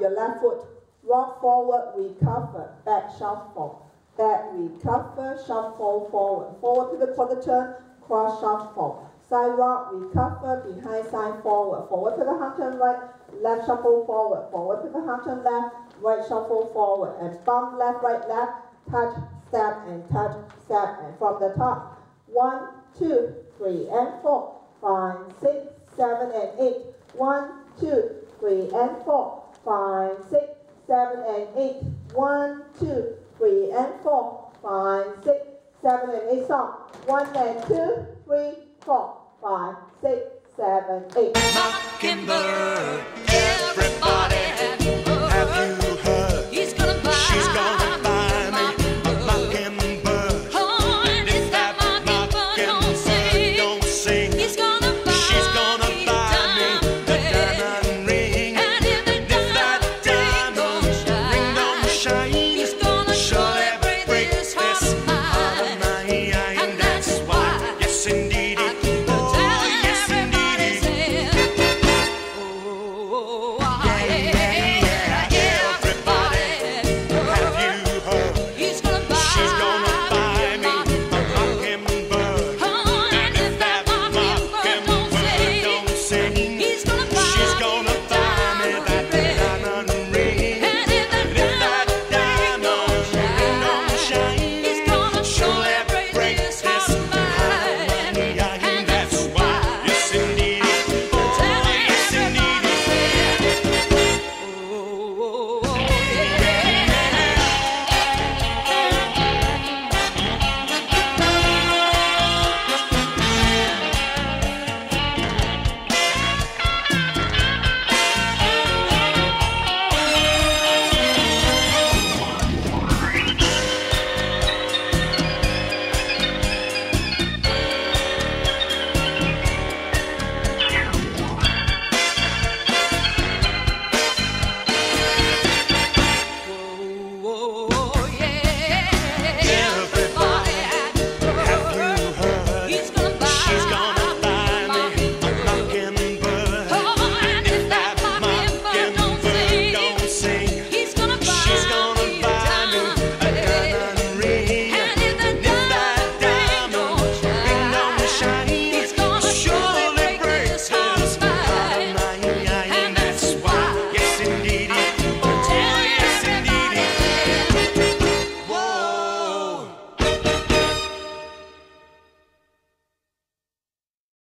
the left foot. Walk forward, recover, back shuffle. Back, recover, shuffle forward. Forward to the quarter turn, cross shuffle. Side rock, recover, behind side forward. Forward to the half turn right, left shuffle forward. Forward to the half turn left, right shuffle forward. And bump left, right, left, touch, step, and touch, step. And from the top, 1, 2, 3, and 4, 5, 6, 7, and 8. 1, 2, 3, and 4, 5, 6, 7, and 8. 1, 2, 3, and 4, 5, 6, 7, and 8. Stop. 1 and 2, 3, 4, 5, 6, 7, 8. Mockin'Bird.